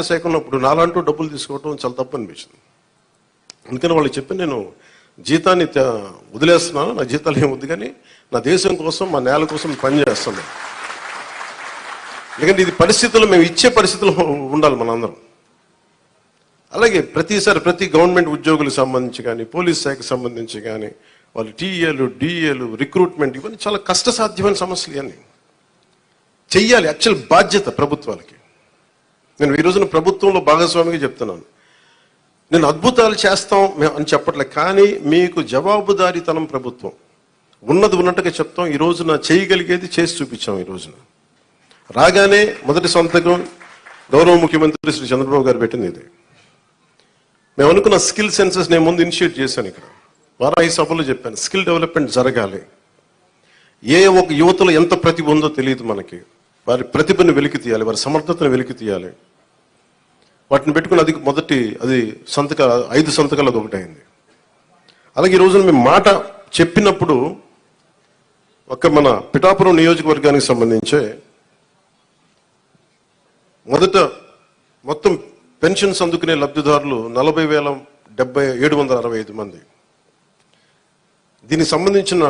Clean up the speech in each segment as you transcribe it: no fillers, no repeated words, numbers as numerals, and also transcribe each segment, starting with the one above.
శాఖ ఉన్నప్పుడు నాలంటూ డబ్బులు తీసుకోవటం చాలా తప్పు అనిపించింది. అందుకని వాళ్ళకి చెప్పి నేను జీతాన్ని వదిలేస్తున్నాను, నా జీతాలు ఏం వద్దు, కానీ నా దేశం కోసం, మా నేల కోసం పనిచేస్తున్నాను. ఎందుకంటే ఇది పరిస్థితుల్లో మేము ఇచ్చే పరిస్థితుల్లో ఉండాలి మనందరం. అలాగే ప్రతిసారి ప్రతి గవర్నమెంట్ ఉద్యోగులకు సంబంధించి కానీ, పోలీస్ శాఖకు సంబంధించి కానీ, వాళ్ళు టీఏలు, డిఏలు, రిక్రూట్మెంట్, ఇవన్నీ చాలా కష్టసాధ్యమైన సమస్యలు. ఇవన్నీ చెయ్యాలి, యాక్చువల్ బాధ్యత ప్రభుత్వాలకి. నేను ఈ రోజున ప్రభుత్వంలో భాగస్వామిగా చెప్తున్నాను. నేను అద్భుతాలు చేస్తాం అని చెప్పట్లేదు, కానీ మీకు జవాబుదారీతనం ప్రభుత్వం ఉన్నది ఉన్నట్టుగా చెప్తాం. ఈ రోజున చేయగలిగేది చేసి చూపించాం. ఈ రోజున రాగానే మొదటి సంతకం గౌరవ ముఖ్యమంత్రి శ్రీ చంద్రబాబు గారు పెట్టింది ఇది. మేము అనుకున్న స్కిల్ సెన్సెస్ నేను ముందు ఇనిషియేట్ చేశాను. ఇక్కడ వారాహి సభలో చెప్పాను, స్కిల్ డెవలప్మెంట్ జరగాలి. ఒక యువతలో ఎంత ప్రతిభ ఉందో తెలియదు మనకి. వారి ప్రతిభను వెలికి తీయాలి, వారి సమర్థతను వెలికి తీయాలి. వాటిని పెట్టుకుని అది 5 సంతకాలు అది ఒకటి అయింది. అలాగే ఈ రోజున మేము మాట చెప్పినప్పుడు మన పిఠాపురం నియోజకవర్గానికి సంబంధించే మొత్తం పెన్షన్స్ అందుకునే లబ్ధిదారులు 40,765 మంది. దీనికి సంబంధించిన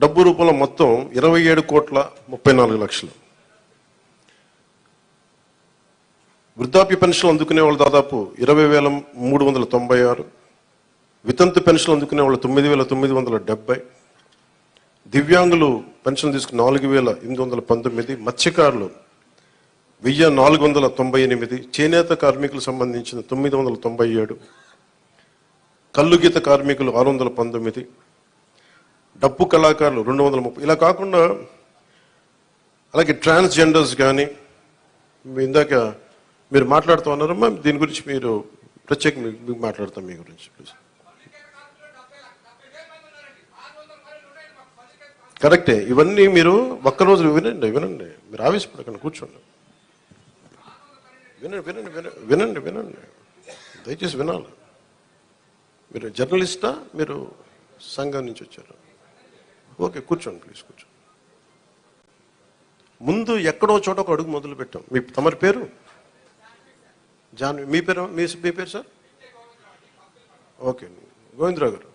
డబ్బు రూపంలో మొత్తం 27,34,00,000. వృద్ధాప్య పెన్షన్లు అందుకునే వాళ్ళు దాదాపు 20,396. వితంతు పెన్షన్లు అందుకునే వాళ్ళు 9,970. దివ్యాంగులు పెన్షన్ తీసుకుని 4,819. మత్స్యకారులు 1,498. చేనేత కార్మికులకు సంబంధించిన 997. కల్లుగీత కార్మికులు 619. డప్పు కళాకారులు 230. ఇలా కాకుండా అలాగే ట్రాన్స్జెండర్స్ కానీ, ఇందాక మీరు మాట్లాడుతూ ఉన్నారమ్మా, దీని గురించి మీరు ప్రత్యేకంగా మీకు మాట్లాడతాం మీ గురించి ప్లీజ్. కరెక్టే, ఇవన్నీ మీరు ఒక్కరోజు వినండి. మీరు ఆవేశపడకండి, కూర్చోండి, వినండి. దయచేసి వినాలి. మీరు జర్నలిస్టా, మీరు సంఘం నుంచి వచ్చారు? ఓకే, కూర్చోండి ప్లీజ్, కూర్చోండి. ముందు ఎక్కడో చోట ఒక అడుగు మొదలు పెట్టాం. తమరి పేరు? జాన్వి. మీ పేరు సార్? ఓకే, గోవిందరావు గారు.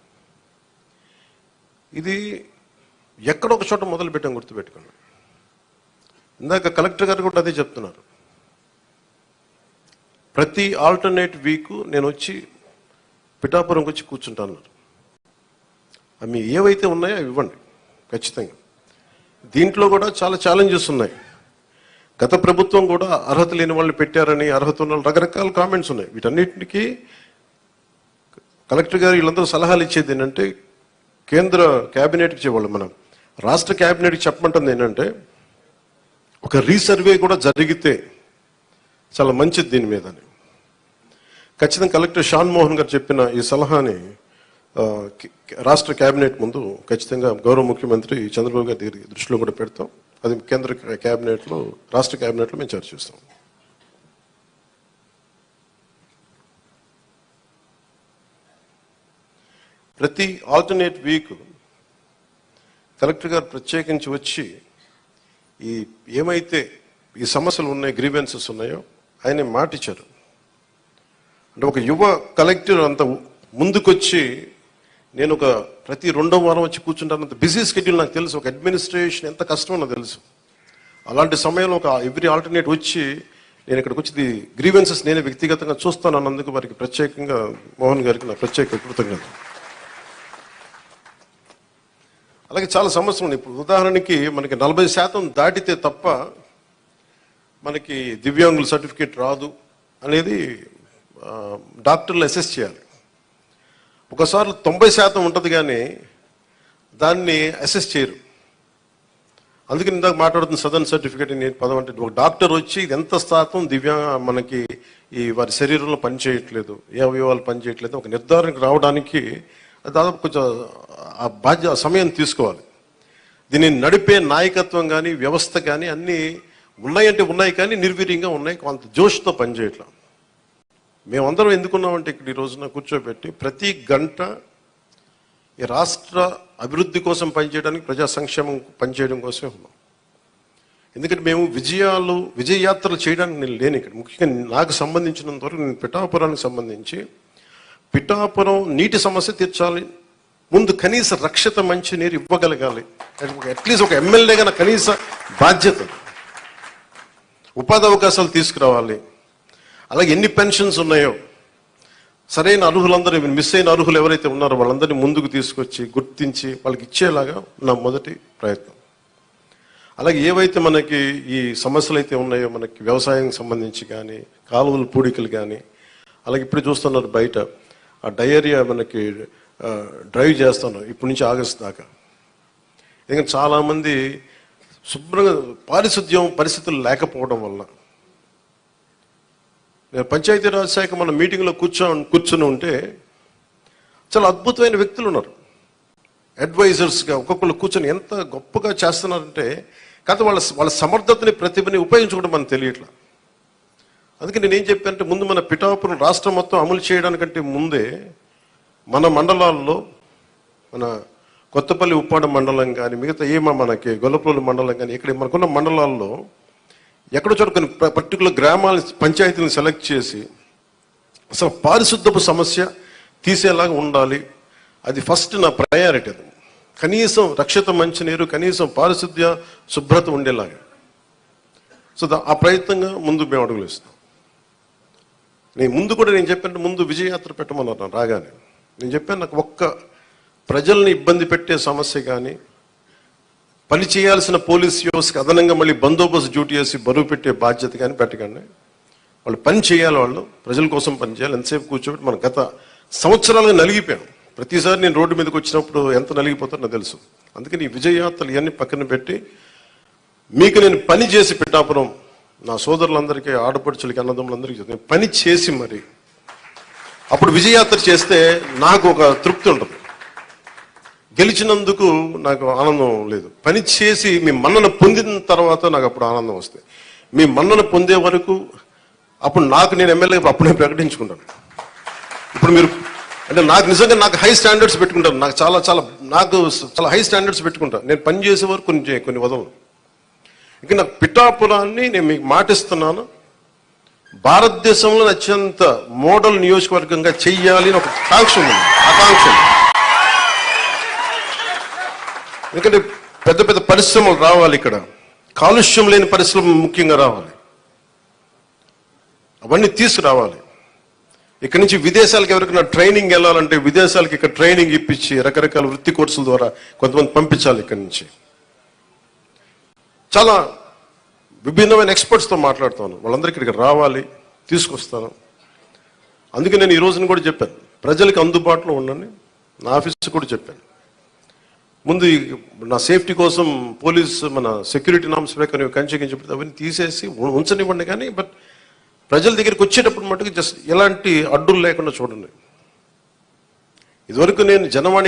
ఇది ఎక్కడొక చోట మొదలు పెట్టాం, గుర్తుపెట్టుకోండి. ఇందాక కలెక్టర్ గారు కూడా అదే చెప్తున్నారు. ప్రతి ఆల్టర్నేట్ వీక్ నేను వచ్చి పిఠాపురంకి వచ్చి కూర్చుంటాను. అవి ఏవైతే ఉన్నాయో అవి ఇవ్వండి ఖచ్చితంగా. దీంట్లో కూడా చాలా ఛాలెంజెస్ ఉన్నాయి. గత ప్రభుత్వం కూడా అర్హత లేని వాళ్ళని పెట్టారని, అర్హత ఉన్న వాళ్ళు, రకరకాల కామెంట్స్ ఉన్నాయి. వీటన్నిటికీ కలెక్టర్ గారు వీళ్ళందరూ సలహాలు ఇచ్చేది ఏంటంటే, కేంద్ర క్యాబినెట్కి ఇచ్చేవాళ్ళు, మనం రాష్ట్ర క్యాబినెట్కి చెప్పమంటుంది ఏంటంటే, ఒక రీసర్వే కూడా జరిగితే చాలా మంచిది దీని మీద అని. ఖచ్చితంగా కలెక్టర్ షాన్ మోహన్ గారు చెప్పిన ఈ సలహాని రాష్ట్ర క్యాబినెట్ ముందు ఖచ్చితంగా గౌరవ ముఖ్యమంత్రి చంద్రబాబు గారి దృష్టిలో కూడా పెడతాం. అది కేంద్ర క్యాబినెట్లో, రాష్ట్ర క్యాబినెట్లో మేము చర్చిస్తాం. ప్రతి ఆల్టర్నేట్ వీక్ కలెక్టర్ గారు ప్రత్యేకించి వచ్చి ఏమైతే ఈ సమస్యలు ఉన్నాయి, గ్రీవెన్సెస్ ఉన్నాయో ఆయన మాట ఇచ్చారు. అంటే ఒక యువ కలెక్టర్ అంత ముందుకొచ్చి, నేను ప్రతి 2వ వారం వచ్చి కూర్చుంటానంత బిజీ షెడ్యూల్ నాకు తెలుసు. ఒక అడ్మినిస్ట్రేషన్ ఎంత కష్టమో నాకు తెలుసు. అలాంటి సమయంలో ఎవ్రీ ఆల్టర్నేట్ వచ్చి నేను ఇక్కడికి వచ్చి గ్రీవెన్సెస్ నేనే వ్యక్తిగతంగా చూస్తాను అన్నందుకు వారికి ప్రత్యేకంగా మోహన్ గారికి నా ప్రత్యేక కృతజ్ఞత. అలాగే చాలా సమస్యలు ఉన్నాయి. ఇప్పుడు ఉదాహరణకి మనకి 40% దాటితే తప్ప మనకి దివ్యాంగుల సర్టిఫికేట్ రాదు అనేది డాక్టర్లు అసెస్ చేయాలి. ఒకసారి 90% ఉంటుంది, కానీ దాన్ని అసెస్ చేయరు. అందుకని ఇందాక మాట్లాడుతున్న సదరన్ సర్టిఫికేట్ నేను పదం అంటే, ఒక డాక్టర్ వచ్చి ఇది ఎంత శాతం మనకి వారి శరీరంలో పనిచేయట్లేదు, ఏ అవయవాలు పనిచేయట్లేదు, ఒక నిర్ధారణకు రావడానికి దాదాపు కొంచెం సమయం తీసుకోవాలి. దీన్ని నడిపే నాయకత్వం కానీ, వ్యవస్థ కానీ అన్నీ ఉన్నాయంటే ఉన్నాయి, కానీ నిర్వీర్యంగా ఉన్నాయి, కొంత జోష్తో పనిచేయట్లా. మేమందరం ఎందుకున్నామంటే ఇక్కడ ఈ రోజున కూర్చోబెట్టి ప్రతి గంట ఈ రాష్ట్ర అభివృద్ధి కోసం పనిచేయడానికి, ప్రజా సంక్షేమం పనిచేయడం కోసమే ఉన్నాం. ఎందుకంటే మేము విజయయాత్రలు చేయడానికి నేను లేను ఇక్కడ. ముఖ్యంగా నాకు సంబంధించినంత వరకు నేను పిఠాపురానికి సంబంధించి పిఠాపురం నీటి సమస్య తీర్చాలి, ముందు కనీస రక్షిత మంచినీరు ఇవ్వగలగాలి, అట్లీస్ట్ ఒక ఎమ్మెల్యేగా నా కనీస బాధ్యత. ఉపాధి అవకాశాలు తీసుకురావాలి, అలాగే ఎన్ని పెన్షన్స్ ఉన్నాయో సరైన అర్హులందరూ, మిస్ అయిన అర్హులు ఎవరైతే ఉన్నారో వాళ్ళందరినీ ముందుకు తీసుకొచ్చి గుర్తించి వాళ్ళకి ఇచ్చేలాగా నా మొదటి ప్రయత్నం. అలాగే ఏవైతే మనకి ఈ సమస్యలు అయితే ఉన్నాయో, మనకి వ్యవసాయం సంబంధించి కానీ, కాలువలు పూడికలు కానీ, అలాగే ఇప్పుడు చూస్తున్నారు బయట ఆ డయేరియా మనకి డ్రైవ్ చేస్తాను ఇప్పటి నుంచి ఆగస్టు దాకా. ఎందుకంటే చాలామంది శుభ్రంగా పారిశుద్ధ్యం పరిస్థితులు లేకపోవడం వల్ల. నేను పంచాయతీరాజ్ శాఖ మన మీటింగ్లో కూర్చొని ఉంటే చాలా అద్భుతమైన వ్యక్తులు ఉన్నారు, అడ్వైజర్స్గా ఒక్కొక్కరు కూర్చొని ఎంత గొప్పగా చేస్తున్నారంటే, కాకపోతే వాళ్ళ సమర్థతని ప్రతిభని ఉపయోగించుకోవడం మనకు తెలియట్లా. అందుకే నేను ఏం చెప్పానంటే, ముందు మన పిఠాపురం రాష్ట్రం మొత్తం అమలు చేయడానికంటే ముందే మన మండలాల్లో, మన కొత్తపల్లి ఉప్పాడ మండలం కానీ, మిగతా మనకి గొల్లప్రోలు మండలం కానీ, ఇక్కడ మనకున్న మండలాల్లో ఎక్కడో చోట కొన్ని పర్టికులర్ గ్రామాల పంచాయతీలను సెలెక్ట్ చేసి అసలు పారిశుద్ధపు సమస్య తీసేలాగా ఉండాలి. అది ఫస్ట్ నా ప్రయారిటీ. అది కనీసం రక్షిత మంచినీరు, కనీసం పారిశుద్ధ్య శుభ్రత ఉండేలాగా. సో ఆ ప్రయత్నంగా ముందు మేము అడుగులు ఇస్తాం. నేను చెప్పాను, ముందు విజయయాత్ర పెట్టమన్నారు రాగానే. నేను చెప్పాను, నాకు ఒక్క ప్రజల్ని ఇబ్బంది పెట్టే సమస్య కానీ, పని చేయాల్సిన పోలీస్ వ్యవస్థకి అదనంగా మళ్ళీ బందోబస్తు డ్యూటీ చేసి బరువు పెట్టే బాధ్యత కానీ పెట్టకండి. వాళ్ళు పని చేయాలి, వాళ్ళు ప్రజల కోసం పని చేయాలి. ఎంతసేపు కూర్చోబెట్టి మనం గత సంవత్సరాలుగా నలిగిపోయాం. ప్రతిసారి నేను రోడ్డు మీదకి వచ్చినప్పుడు ఎంత నలిగిపోతారో నాకు తెలుసు. అందుకని ఈ విజయయాత్రలు ఇవన్నీ పక్కన పెట్టి మీకు నేను పని చేసి పిఠాపురం నా సోదరులందరికీ, ఆడపడుచులకి, అన్నదమ్ములందరికీ నేను పని చేసి మరి అప్పుడు విజయయాత్ర చేస్తే నాకు ఒక తృప్తి ఉంటుంది. గెలిచినందుకు నాకు ఆనందం లేదు, పని చేసి మీ మన్నన పొందిన తర్వాత నాకు అప్పుడు ఆనందం వస్తుంది. మీ మన్నన పొందే వరకు అప్పుడు నేను ఎమ్మెల్యే అప్పుడే ప్రకటించుకుంటాను. ఇప్పుడు మీరు అంటే నాకు నిజంగా నాకు హై స్టాండర్డ్స్ పెట్టుకుంటాను, నాకు చాలా హై స్టాండర్డ్స్ పెట్టుకుంటాను. నేను పని చేసే వరకు కొన్ని వదలను. ఇంకా నాకు పిఠాపురాన్ని నేను మీకు మాటిస్తున్నాను, భారతదేశంలో అత్యంత మోడల్ నియోజకవర్గంగా చెయ్యాలి అని ఒక ఆకాంక్ష. ఎందుకంటే పెద్ద పెద్ద పరిశ్రమలు రావాలి, ఇక్కడ కాలుష్యం లేని పరిశ్రమలు ముఖ్యంగా రావాలి, అవన్నీ తీసుకురావాలి. ఇక్కడ నుంచి విదేశాలకు ఎవరికైనా ట్రైనింగ్ వెళ్ళాలంటే విదేశాలకి ఇక్కడ ట్రైనింగ్ ఇప్పించి రకరకాల వృత్తి కోర్సుల ద్వారా కొంతమంది పంపించాలి. ఇక్కడి నుంచి చాలా విభిన్నమైన ఎక్స్పర్ట్స్తో మాట్లాడుతాను, వాళ్ళందరికీ ఇక్కడికి రావాలి, తీసుకొస్తాను. అందుకే నేను ఈ రోజున కూడా చెప్పాను, ప్రజలకు అందుబాటులో ఉండండి. నా ఆఫీస్ కూడా చెప్పాను, ముందు నా సేఫ్టీ కోసం పోలీస్ మన సెక్యూరిటీ నామ్స్ ప్రకారం కంచె అవన్నీ తీసేసి ఉంచనివ్వండి, కానీ బట్ ప్రజల దగ్గరికి వచ్చేటప్పుడు మటుకు జస్ట్ ఎలాంటి అడ్డులు లేకుండా చూడండి. ఇదివరకు నేను జనవాణి